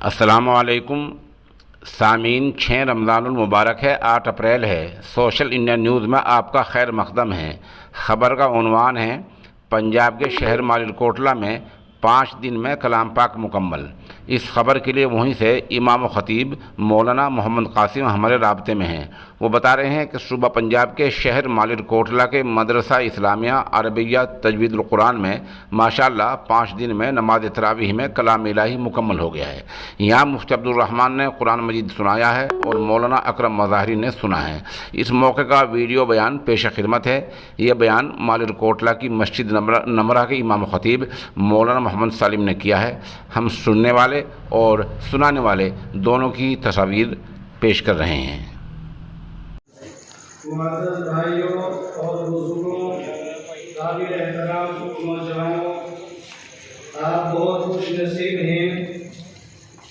السلام علیکم سامعین، 6 رمضان المبارک ہے، 8 اپریل ہے۔ سوشل انڈیا نیوز میں آپ کا خیر مقدم ہے۔ خبر کا عنوان ہے: پنجاب کے شہر مالیرکوٹلا میں 5 دن میں کلام پاک مکمل۔ اس خبر کے لیے وہیں سے امام و خطیب مولانا محمد قاسم ہمارے رابطے میں ہیں۔ وہ بتا رہے ہیں کہ صوبہ پنجاب کے شہر مالیرکوٹلا کے مدرسہ اسلامیہ عربیہ تجوید القرآن میں ماشاءاللہ 5 دن میں نماز تراویح میں کلام الہی مکمل ہو گیا ہے۔ یہاں مفتی عبدالرحمن نے قرآن مجید سنایا ہے اور مولانا اکرم مظاہری نے سنا ہے۔ اس موقع کا ویڈیو بیان پیش خدمت ہے۔ یہ بیان مالیرکوٹلا کی مسجد نمرہ کے امام و خطیب مولانا محمد سالم نے کیا ہے۔ ہم سننے والے اور سنانے والے دونوں کی تصاویر پیش کر رہے ہیں۔ معزز بھائیوں اور بزرگوں، قابل احترام نوجوانوں، آپ بہت خوش نصیب ہیں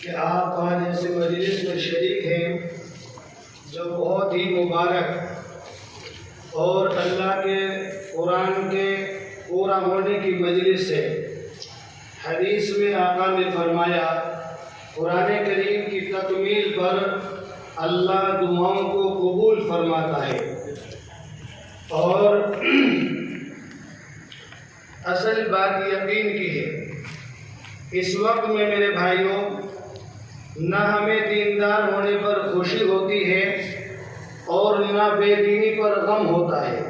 کہ آپ آج ایسے مجلس میں شریک ہیں جو بہت ہی مبارک اور اللہ کے قرآن کے پورا ہونے کی مجلس ہے۔ حدیث میں آقا نے فرمایا، قرآن کریم کی تکمیل پر اللہ دعاؤں کو قبول فرماتا ہے۔ اور اصل بات یقین کی ہے۔ اس وقت میں میرے بھائیوں، نہ ہمیں دیندار ہونے پر خوشی ہوتی ہے اور نہ بے دینی پر غم ہوتا ہے۔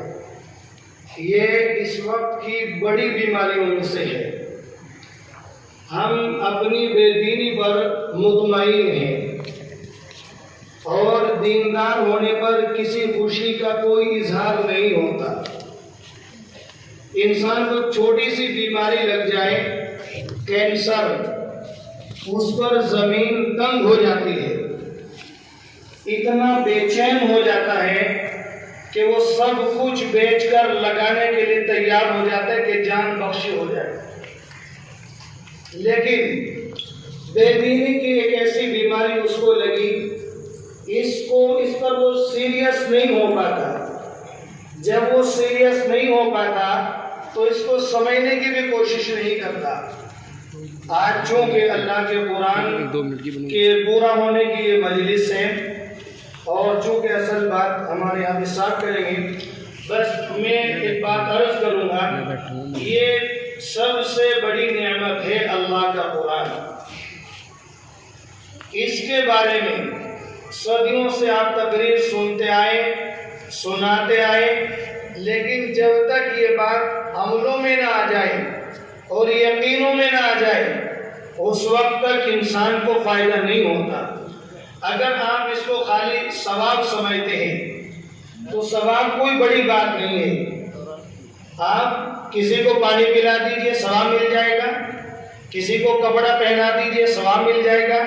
یہ اس وقت کی بڑی بیماریوں میں سے ہے۔ ہم اپنی بے دینی پر مطمئن ہیں اور دیندار ہونے پر کسی خوشی کا کوئی اظہار نہیں ہوتا۔ انسان کو چھوٹی سی بیماری لگ جائے، کینسر، اس پر زمین تنگ ہو جاتی ہے، اتنا بے چین ہو جاتا ہے کہ وہ سب کچھ بیچ کر لگانے کے لیے تیار ہو جاتا ہے کہ جان بخشی ہو جائے۔ لیکن بے دینی کی ایک ایسی بیماری اس کو لگی، اس پر وہ سیریس نہیں ہو پاتا۔ جب وہ سیریس نہیں ہو پاتا تو اس کو سمجھنے کی بھی کوشش نہیں کرتا۔ آج چونکہ اللہ کے قرآن کے پورا ہونے کی یہ مجلس ہے اور چونکہ اصل بات ہمارے یہاں صاف کریں گے، بس میں ایک بات عرض کروں گا، یہ سب سے بڑی نعمت ہے اللہ کا قرآن۔ اس کے بارے میں صدیوں سے آپ تقریر سنتے آئے، سناتے آئے، لیکن جب تک یہ بات عملوں میں نہ آ جائے اور یقینوں میں نہ آ جائے، اس وقت تک انسان کو فائدہ نہیں ہوتا۔ اگر آپ اس کو خالی ثواب سمجھتے ہیں تو ثواب کوئی بڑی بات نہیں ہے۔ آپ کسی کو پانی پلا دیجئے، ثواب مل جائے گا۔ کسی کو کپڑا پہنا دیجئے، ثواب مل جائے گا۔